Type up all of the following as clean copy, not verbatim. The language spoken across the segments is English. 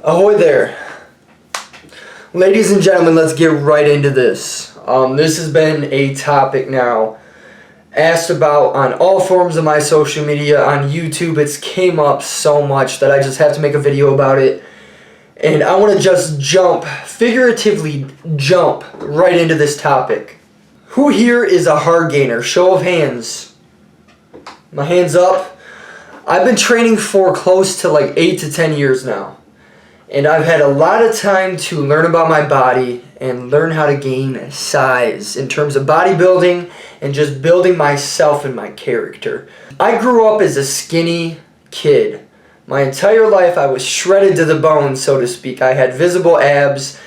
Ahoy there. Ladies and gentlemen, let's get right into this. This has been a topic now asked about on all forms of my social media. On YouTube, it's came up so much that I just have to make a video about it. And I want to just figuratively jump right into this topic. Who here is a hard gainer? Show of hands. My hand's up. I've been training for close to like 8 to 10 years now. And I've had a lot of time to learn about my body and learn how to gain size in terms of bodybuilding and just building myself and my character. I grew up as a skinny kid. My entire life I was shredded to the bone, so to speak. I had visible abs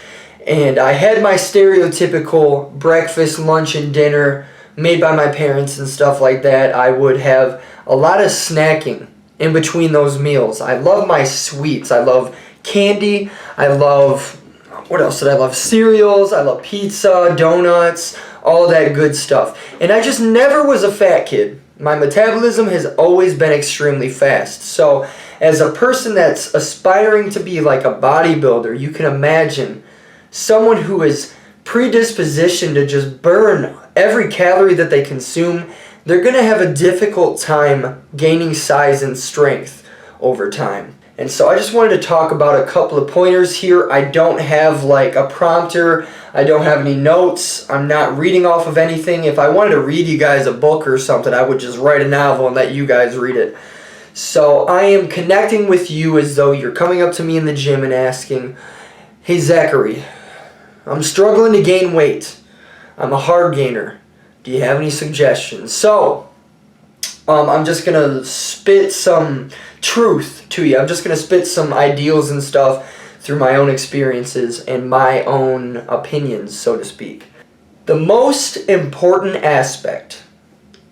and I had my stereotypical breakfast, lunch, and dinner made by my parents and stuff like that. I would have a lot of snacking in between those meals. I love my sweets. I love candy. I love, what else did I love? Cereals. I love pizza, donuts, all that good stuff. And I just never was a fat kid. My metabolism has always been extremely fast. So as a person that's aspiring to be like a bodybuilder, you can imagine someone who is predispositioned to just burn every calorie that they consume. They're going to have a difficult time gaining size and strength over time. And so I just wanted to talk about a couple of pointers here. I don't have like a prompter. I don't have any notes. I'm not reading off of anything. If I wanted to read you guys a book or something, I would just write a novel and let you guys read it. So I am connecting with you as though you're coming up to me in the gym and asking, "Hey Zachary, I'm struggling to gain weight. I'm a hard gainer. Do you have any suggestions?" So I'm just going to spit some truth to you. I'm just going to spit some ideals and stuff through my own experiences and my own opinions, so to speak. The most important aspect,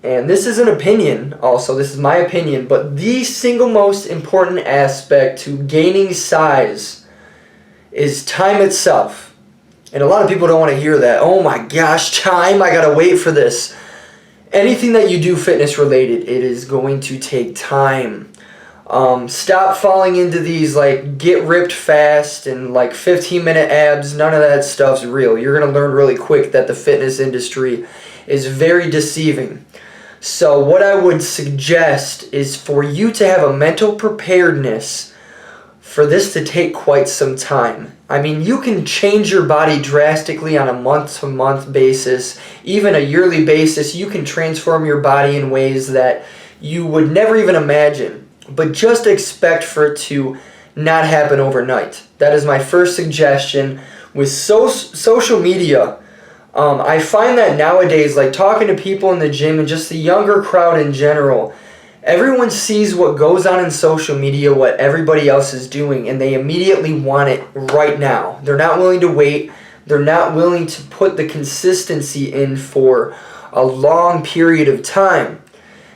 and this is an opinion also, this is my opinion, but the single most important aspect to gaining size is time itself. And a lot of people don't want to hear that. Oh my gosh, time, I gotta wait for this. Anything that you do fitness related, it is going to take time. Stop falling into these like get ripped fast and like 15-minute abs. None of that stuff's real. You're going to learn really quick that the fitness industry is very deceiving. So what I would suggest is for you to have a mental preparedness for this to take quite some time. I mean, you can change your body drastically on a month-to-month basis, even a yearly basis. You can transform your body in ways that you would never even imagine. But just expect for it to not happen overnight. That is my first suggestion. With social media, I find that nowadays, like talking to people in the gym and just the younger crowd in general, everyone sees what goes on in social media, what everybody else is doing, and they immediately want it right now. They're not willing to wait. They're not willing to put the consistency in for a long period of time.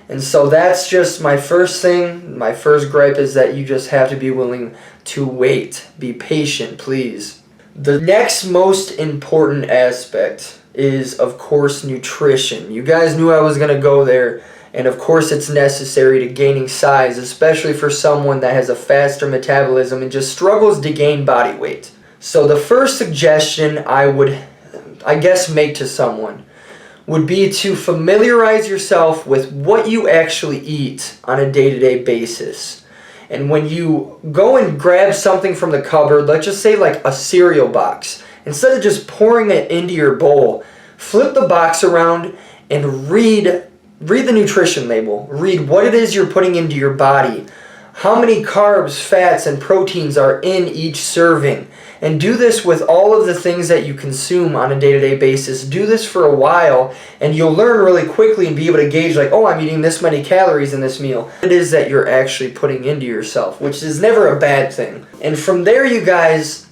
And so that's just my first thing. My first gripe is that you just have to be willing to wait. Be patient, please. The next most important aspect is, of course, nutrition. You guys knew I was going to go there. And of course it's necessary to gaining size, especially for someone that has a faster metabolism and just struggles to gain body weight. So the first suggestion I would, make to someone would be to familiarize yourself with what you actually eat on a day-to-day basis. And when you go and grab something from the cupboard, let's just say like a cereal box, instead of just pouring it into your bowl, flip the box around and read the nutrition label. Read what it is you're putting into your body. How many carbs, fats, and proteins are in each serving. And do this with all of the things that you consume on a day-to-day basis. Do this for a while and you'll learn really quickly and be able to gauge like, oh, I'm eating this many calories in this meal. It is that you're actually putting into yourself, which is never a bad thing. And from there, you guys,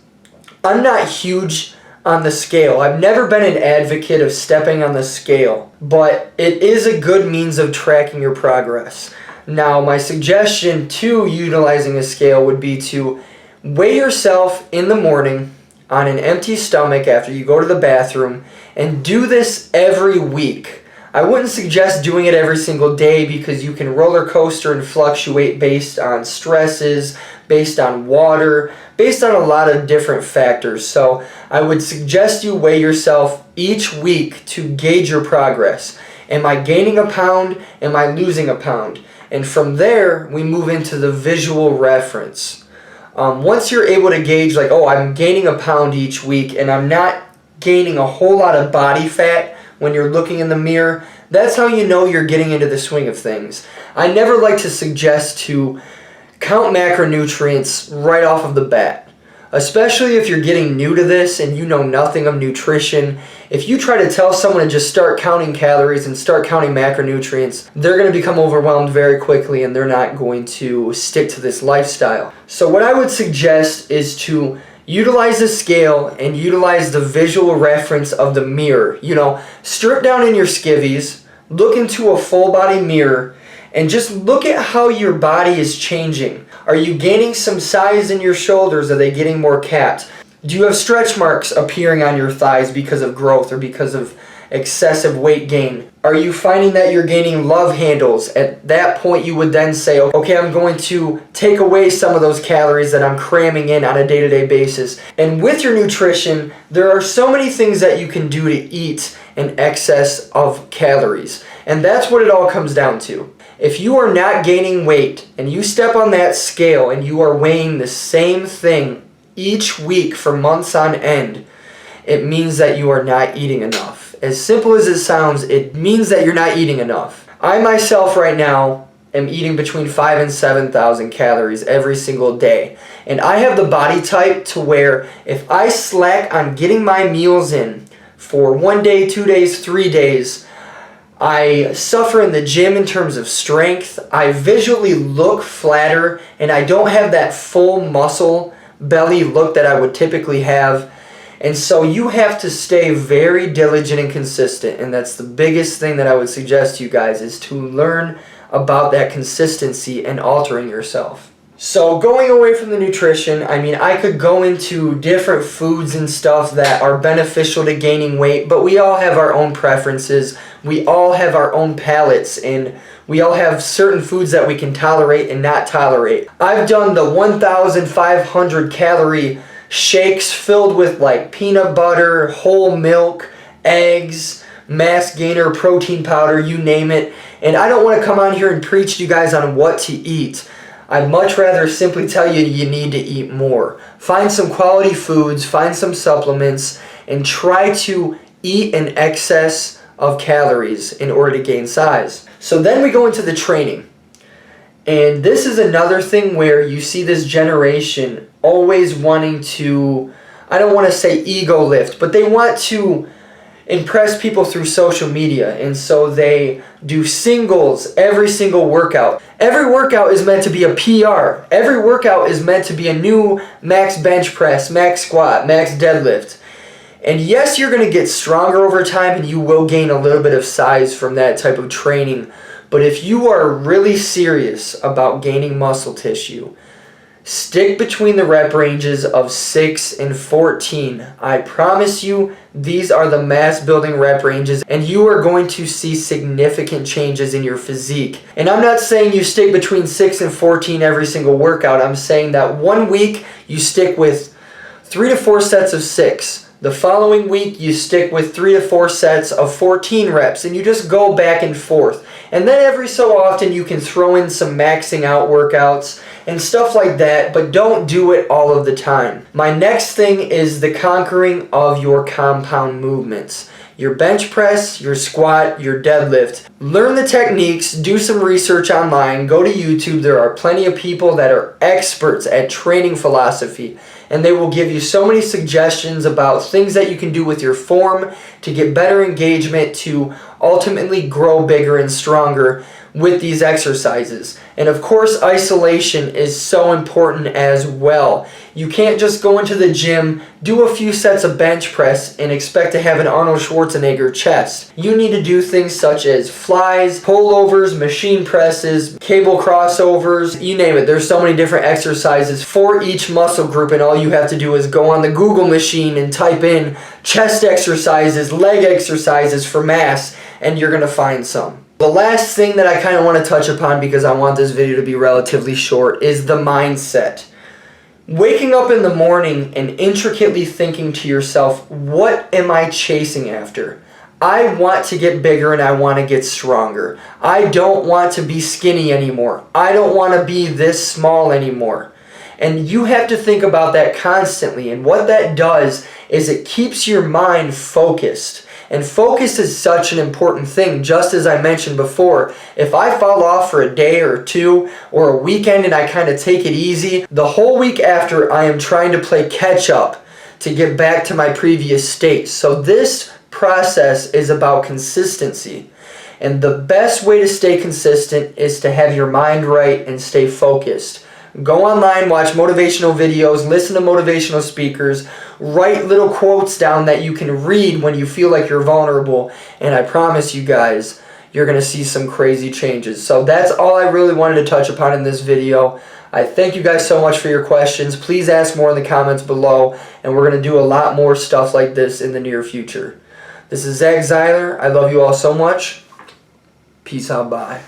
I'm not huge on the scale. I've never been an advocate of stepping on the scale, but it is a good means of tracking your progress. Now, my suggestion to utilizing a scale would be to weigh yourself in the morning on an empty stomach after you go to the bathroom, and do this every week. I wouldn't suggest doing it every single day because you can roller coaster and fluctuate based on stresses, based on water, based on a lot of different factors. So I would suggest you weigh yourself each week to gauge your progress. Am I gaining a pound? Am I losing a pound? And from there, we move into the visual reference. Once you're able to gauge, like, oh, I'm gaining a pound each week and I'm not gaining a whole lot of body fat when you're looking in the mirror, that's how you know you're getting into the swing of things. I never like to suggest to count macronutrients right off of the bat, especially if you're getting new to this and you know nothing of nutrition. If you try to tell someone to just start counting calories and start counting macronutrients, they're going to become overwhelmed very quickly and they're not going to stick to this lifestyle. So what I would suggest is to utilize the scale and utilize the visual reference of the mirror. You know, strip down in your skivvies, look into a full body mirror, and just look at how your body is changing. Are you gaining some size in your shoulders? Are they getting more capped? Do you have stretch marks appearing on your thighs because of growth or because of excessive weight gain? Are you finding that you're gaining love handles? At that point, you would then say, okay, I'm going to take away some of those calories that I'm cramming in on a day-to-day basis. And with your nutrition, there are so many things that you can do to eat in excess of calories. And that's what it all comes down to. If you are not gaining weight and you step on that scale and you are weighing the same thing each week for months on end, it means that you are not eating enough. As simple as it sounds, it means that you're not eating enough. I myself right now am eating between 5,000 and 7,000 calories every single day. And I have the body type to where if I slack on getting my meals in for 1 day, 2 days, 3 days, I suffer in the gym in terms of strength. I visually look flatter and I don't have that full muscle belly look that I would typically have. And so you have to stay very diligent and consistent. And that's the biggest thing that I would suggest to you guys, is to learn about that consistency and altering yourself. So going away from the nutrition, I mean, I could go into different foods and stuff that are beneficial to gaining weight, but we all have our own preferences. We all have our own palates, and we all have certain foods that we can tolerate and not tolerate. I've done the 1,500 calorie shakes filled with like peanut butter, whole milk, eggs, mass gainer, protein powder, you name it. And I don't want to come on here and preach to you guys on what to eat. I'd much rather simply tell you you need to eat more. Find some quality foods, find some supplements, and try to eat in excess of calories in order to gain size. So then we go into the training. And this is another thing where you see this generation always wanting to, I don't want to say ego lift, but they want to impress people through social media. And so they do singles every single workout. Every workout is meant to be a PR. Every workout is meant to be a new max bench press, max squat, max deadlift. And yes, you're going to get stronger over time and you will gain a little bit of size from that type of training. But if you are really serious about gaining muscle tissue, stick between the rep ranges of 6 and 14. I promise you, these are the mass building rep ranges, and you are going to see significant changes in your physique. And I'm not saying you stick between 6 and 14 every single workout. I'm saying that 1 week you stick with 3 to 4 sets of 6. The following week you stick with 3 to 4 sets of 14 reps, and you just go back and forth. And then every so often you can throw in some maxing out workouts and stuff like that, but don't do it all of the time. My next thing is the conquering of your compound movements. Your bench press, your squat, your deadlift. Learn the techniques, do some research online, go to YouTube. There are plenty of people that are experts at training philosophy, and they will give you so many suggestions about things that you can do with your form to get better engagement, to ultimately grow bigger and stronger with these exercises. And of course, isolation is so important as well. You can't just go into the gym, do a few sets of bench press, and expect to have an Arnold Schwarzenegger chest. You need to do things such as flies, pullovers, machine presses, cable crossovers, you name it. There's so many different exercises for each muscle group, and all you have to do is go on the Google machine and type in chest exercises, leg exercises for mass, and you're going to find some. The last thing that I kind of want to touch upon, because I want this video to be relatively short, is the mindset. Waking up in the morning and intricately thinking to yourself, what am I chasing after? I want to get bigger and I want to get stronger. I don't want to be skinny anymore. I don't want to be this small anymore. And you have to think about that constantly. And what that does is it keeps your mind focused. And focus is such an important thing, just as I mentioned before. If I fall off for a day or two or a weekend and I kind of take it easy, the whole week after I am trying to play catch up to get back to my previous state. So this process is about consistency. And the best way to stay consistent is to have your mind right and stay focused. Go online, watch motivational videos, listen to motivational speakers, write little quotes down that you can read when you feel like you're vulnerable, and I promise you guys, you're going to see some crazy changes. So that's all I really wanted to touch upon in this video. I thank you guys so much for your questions. Please ask more in the comments below, and we're going to do a lot more stuff like this in the near future. This is Zach Zeiler. I love you all so much. Peace out. Bye.